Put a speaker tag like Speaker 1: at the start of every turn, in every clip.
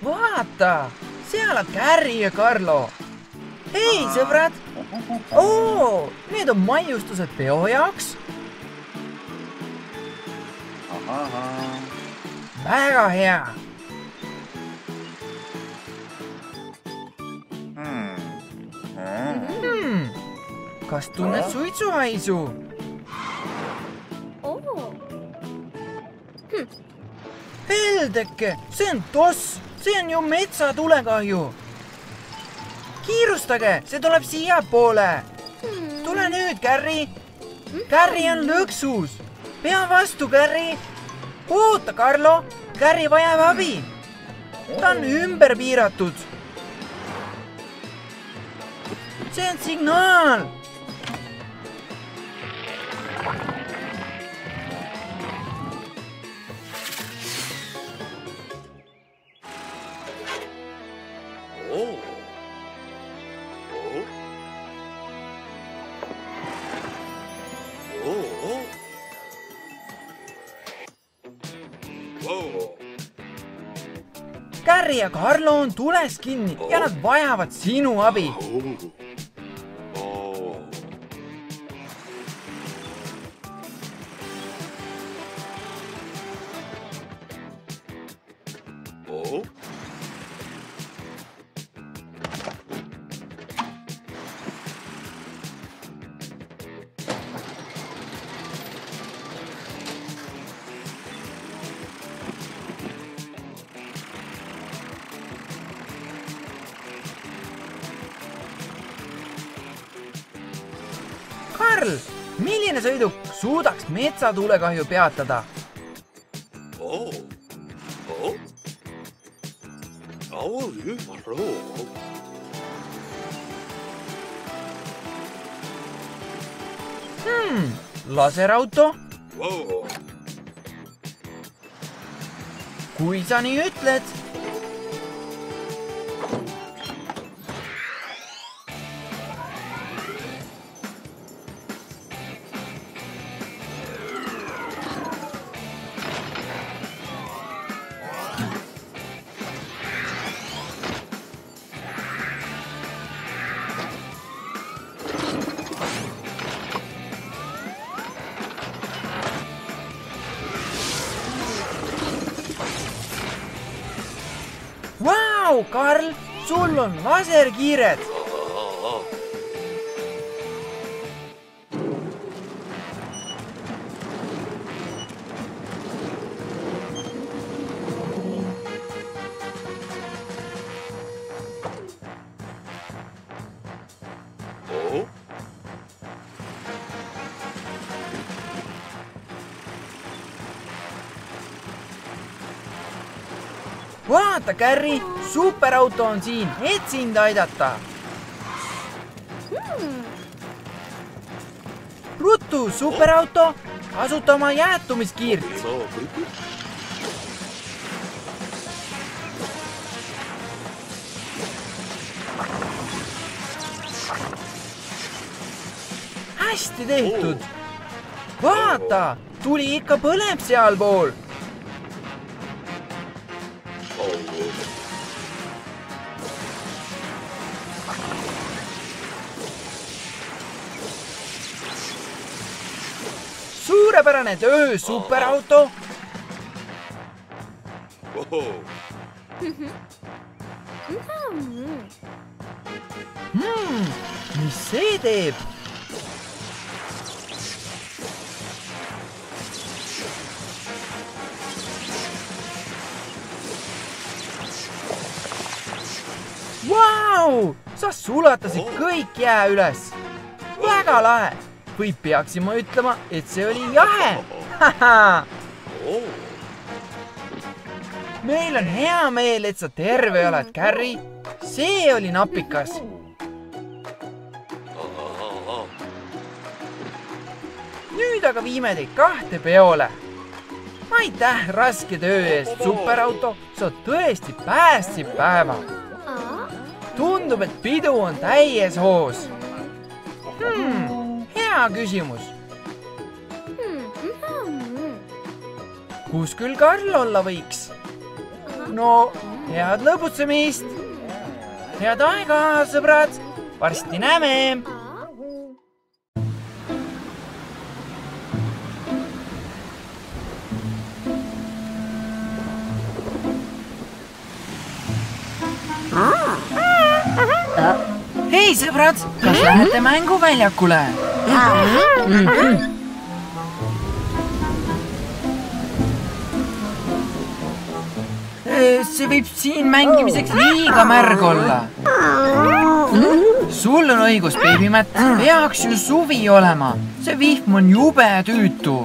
Speaker 1: vaata, seal on Gary ja Carlo. Hei, sõbrad! Oo, need on maiustused peo jaoks. Väga hea. Kas tunned suitsuhaisu? Heldeke, see on toss, see on ju metsatulekahju. Kiirustage, see tuleb siia poole. Tule nüüd, Gary. Gary on lõksus. Pea vastu, Gary. Oota, Carlo. Gary vajab abi. Ta on ümber piiratud. See on signaal. Gary ja Carlo on tules kinni ja nad vajavad sinu abi. Karl, milline sõiduk suudaks metsatulekahju peatada? Laserauto? Kui sa nii ütled. Vau, Karl, sul on laserkiired. Vaata, Gary, superauto on siin, et sind aidata. Ruttu, superauto, kasuta oma jäätumiskiirt. Hästi tehtud. Vaata, tuli ikka põleb sealpool. Suurepärane töö, superauto! Mis see teeb? Vau! Sa sulatasid kõik jää üles. Väga lahe! Või peaksin ma ütlema, et see oli jahe? Meil on hea meel, et sa terve oled, Gary. See oli napikas. Nüüd aga viime teid kahte peole. Aitäh raske töö eest, superauto. Sa tõesti päästsid päeva. Tundub, et pidu on täies hoos. Hea küsimus. Kus küll Karl olla võiks? No, head lõbutsemist. Head aega, sõbrad. Varsti näeme. Hei, sõbrad, kas lähete mänguväljakule? See võib siin mängimiseks liiga märg olla. Sul on õigus, Babymätt. Peaks ju suvi olema. See vihm on jube tüütu.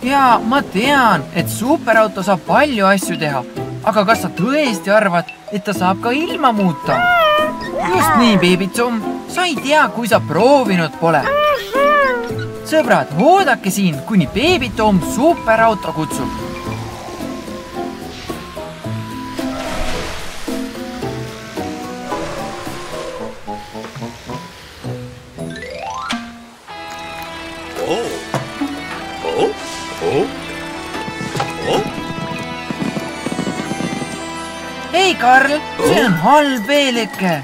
Speaker 1: Ja ma tean, et superauto saab palju asju teha. Aga kas sa tõesti arvad, et ta saab ka ilma muuta? Just nii, Baby Tom. Sa ei tea, kui sa proovinud pole. Sõbrad, oodake siin, kuni Baby Tom superauto kutsub. Hei, Karl, see on halb veelike.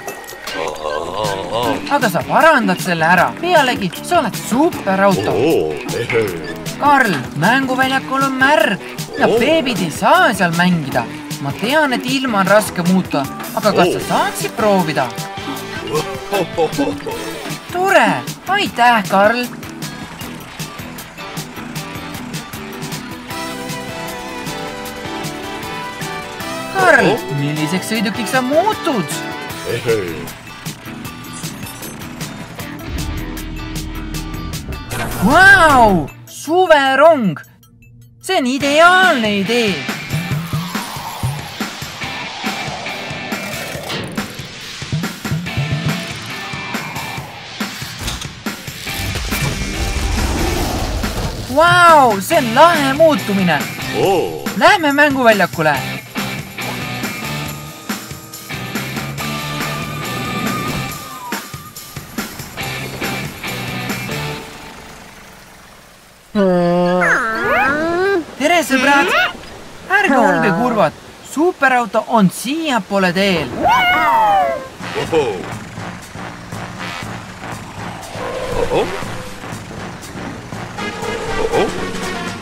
Speaker 1: Aga sa parandad selle ära. Pealegi, sa oled superauto. Karl, mänguväljakul on märg ja beebid ei saa seal mängida. Ma tean, et ilma on raske muuta, aga kas sa saaksid proovida? Tore, aitäh, Karl. Karl, milliseks sõidukiks sa muutud? Vau, suverong! See on ideaalne idee! Vau, see on lahe muutumine! Lähme mänguväljakule! Tere, sõbrad! Ärge olge kurvad! Superauto on siiapoole teel!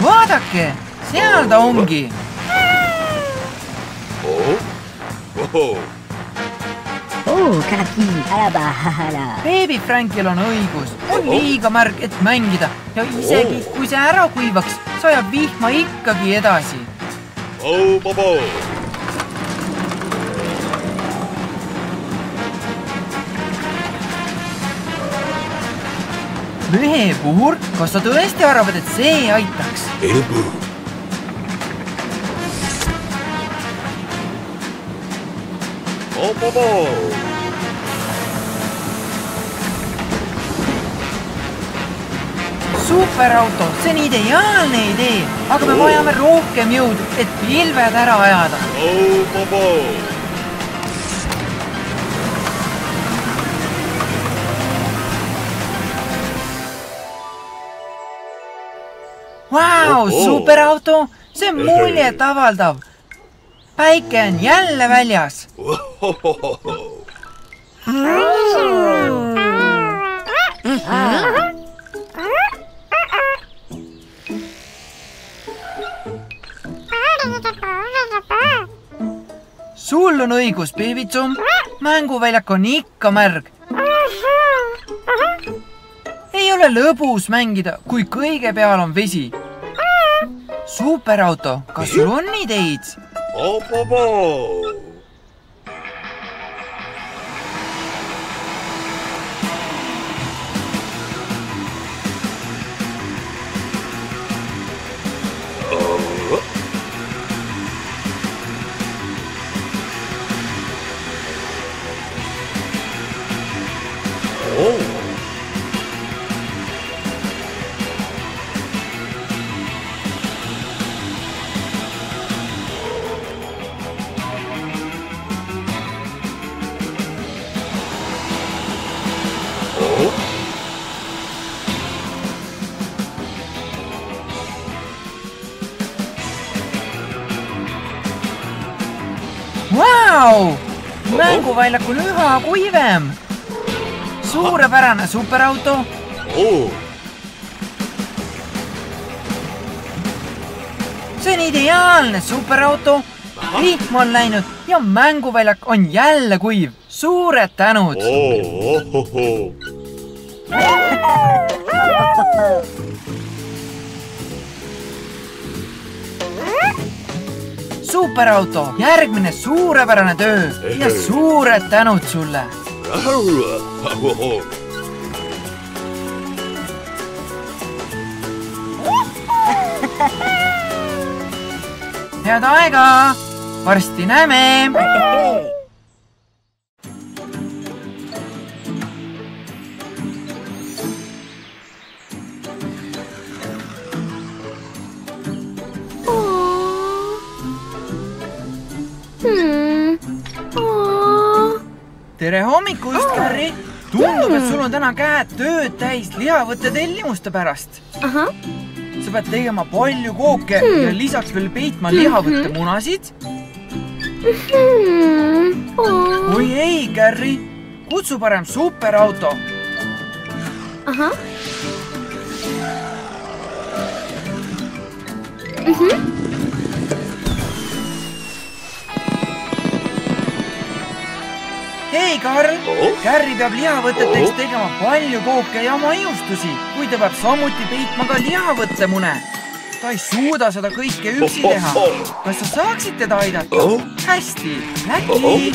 Speaker 1: Vaadake! Seal ta ongi! Baby Frankil on õigus. On liiga märg, et mängida. Ja isegi, kui see ära kuivaks, sajab vihma ikkagi edasi. Mehepuhur, kas sa tõesti arvad, et see aitaks? Superauto, see on ideaalne idee, aga me vajame rohkem jõudu, et pilved ära ajada. Vau, superauto, see on muljet avaldav. Päike on jälle väljas. Sul on õigus, Baby Tom. Mänguväljak on ikka märg. Ei ole lõbus mängida, kui kõige peal on vesi. Superauto, kas sul on ideid? Vau! Mänguväljakul üha kuivem. Suurepärane superauto. See on ideaalne superauto. Rihm on läinud ja mänguväljak on jälle kuiv. Suured tänud. Superauto, järgmine suurepärane töö ja suured tänud sulle. Head aega! Varsti näeme! Tere hommikust, Carri! Tundub, et sul on täna käed tööd täis lihavõtte tellimuste pärast. Sa pead tegema palju kooke ja lisaks veel peitma lihavõtte munasid. Oi ei, Carri! Kutsu parem superauto. Hei, Karl! Carri peab lihavõteteks tegema palju kooke ja maiustusi, kui ta peab samuti peitma ka lihavõttemune. Ta ei suuda seda kõike üksi teha. Kas sa saaksid teda aidata? Hästi, Läki!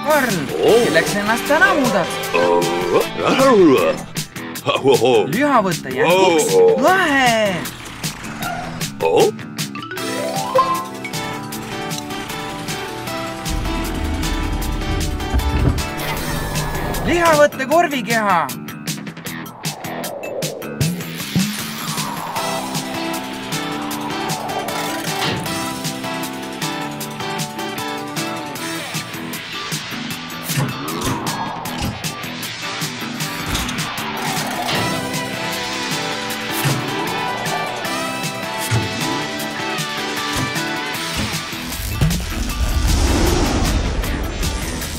Speaker 1: Karl, kelleks ennast täna muudad? Lihavõtte jänkuks? Lahe! Lihavõtte korvikeha!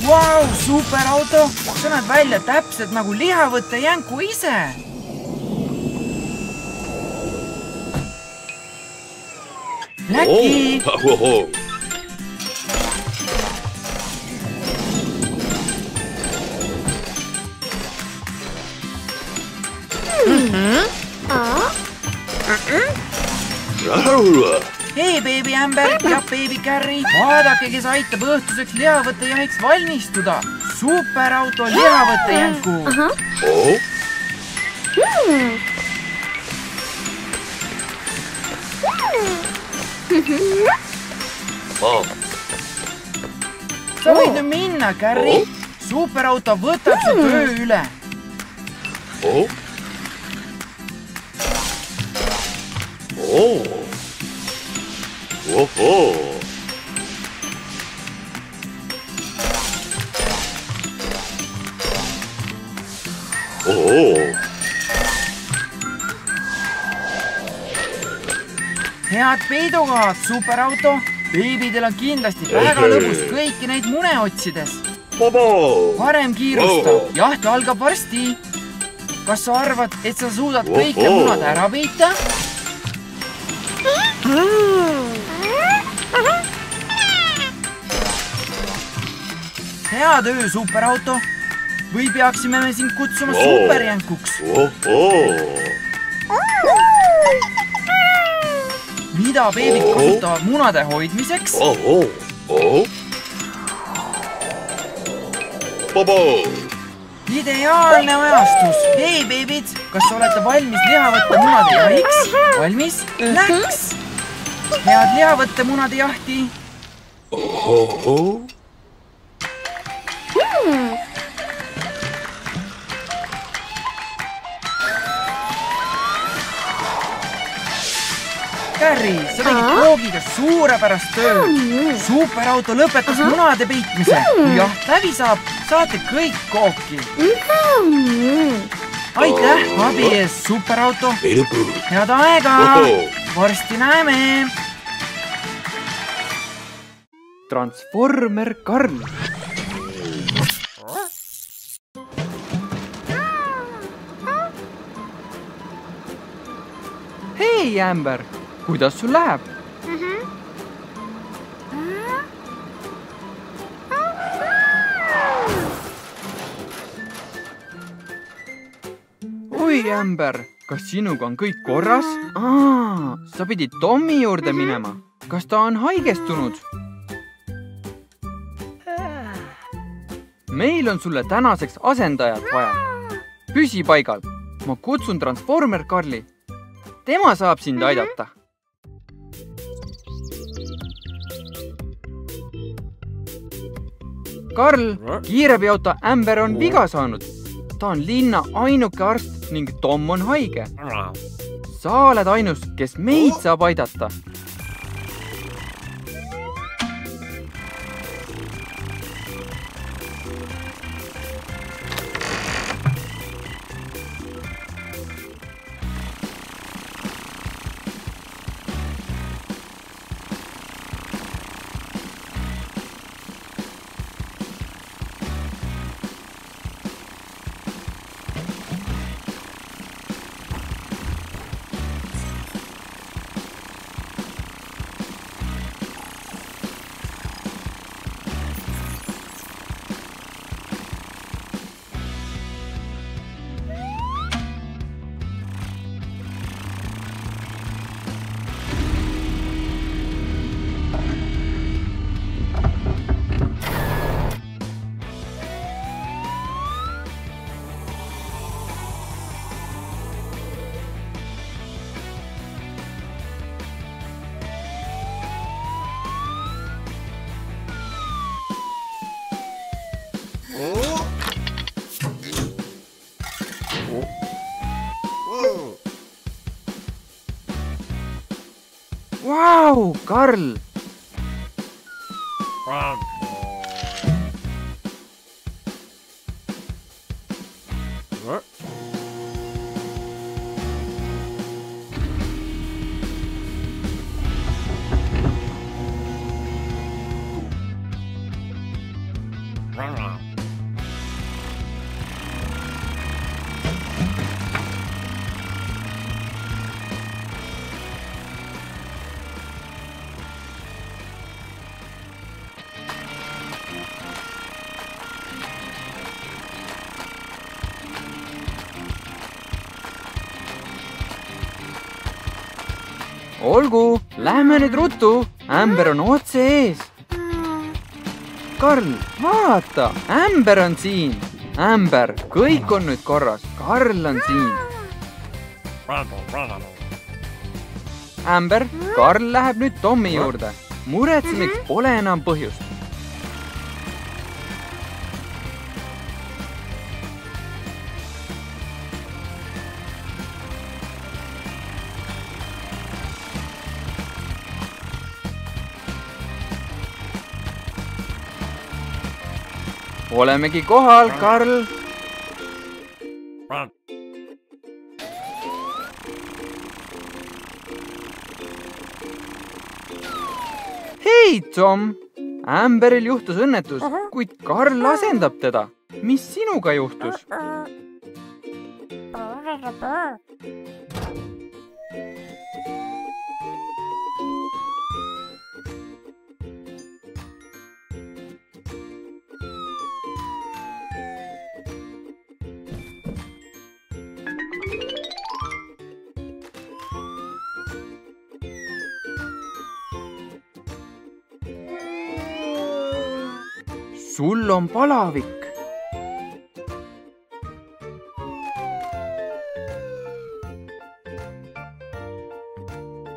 Speaker 1: Vau, superauto! Sa näed välja täpselt nagu lihavõtte jänku ise. Läki! Hei, beebi Ämber ja beebi Carri, vaadake, kes aitab õhtuseks lihavõtte jahiks valmistuda. Superauto lihavõtte jänku. Sa võid nüüd minna, Carri. Superauto võtab su töö üle. Head peidukohad, superauto. Beebidel on kindlasti väga lõbus kõiki neid mune otsides. Parem kiirusta, jaht algab varsti. Kas sa arvad, et sa suudad kõike munad ära peita? Hea töö, superauto. Või peaksime me sind kutsuma superjänkuks? Mida beebid kasutavad munade hoidmiseks? Ideaalne ajastus. Hei, beebid, kas olete valmis lihavõtte munade jahiks? Valmis? Läks! Head lihavõtte munade jahti. Gary, sa tegid koogiga suurepärast tööd. Superauto lõpetas munade peitmise. Kui jaht läbi saab, saate kõik kooki. Aitäh abi ees, superauto. Head aega. Varsti näeme. Transformer Karl. Hei, Amber. Kuidas sul läheb? Oi, Amber, kas sinuga on kõik korras? Sa pidid Tommi juurde minema. Kas ta on haigestunud? Meil on sulle tänaseks asendajat vaja. Püsi paigal. Ma kutsun Transformer Karli. Tema saab sind aidata. Karl, kiirabiauto Amber on viga saanud. Ta on linna ainuke arst ning Tom on haige. Sa oled ainus, kes meid saab aidata. Vau, Karl! Olgu, lähme nüüd ruttu. Amber on otse ees. Karl, vaata, Amber on siin. Amber, kõik on nüüd korras. Karl on siin. Amber, Karl läheb nüüd Tommi juurde. Muretsemiseks pole enam põhjust. Olemegi kohal, Karl. Hei, Tom! Amberil juhtus õnnetus, kuid Karl asendab teda. Mis sinuga juhtus? Sul on palavik.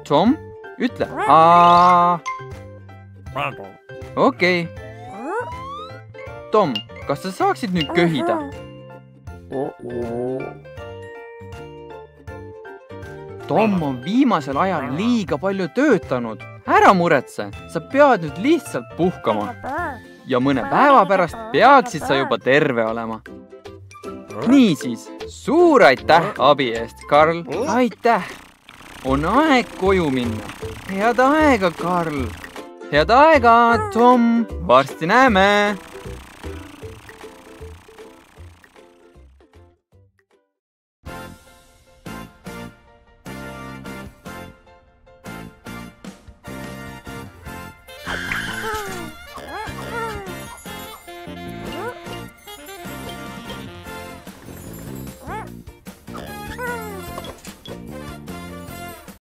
Speaker 2: Tom, ütle. Okei. Tom, kas sa saaksid nüüd köhida? Tom on viimasel ajal liiga palju töötanud. Ära muretse, sa pead nüüd lihtsalt puhkama. Ja mõne päeva pärast peaksid sa juba terve olema. Niisiis, suur aitäh abi eest, Karl. Aitäh. On aeg koju minna. Head aega, Karl. Head aega, Tom. Varsti näeme.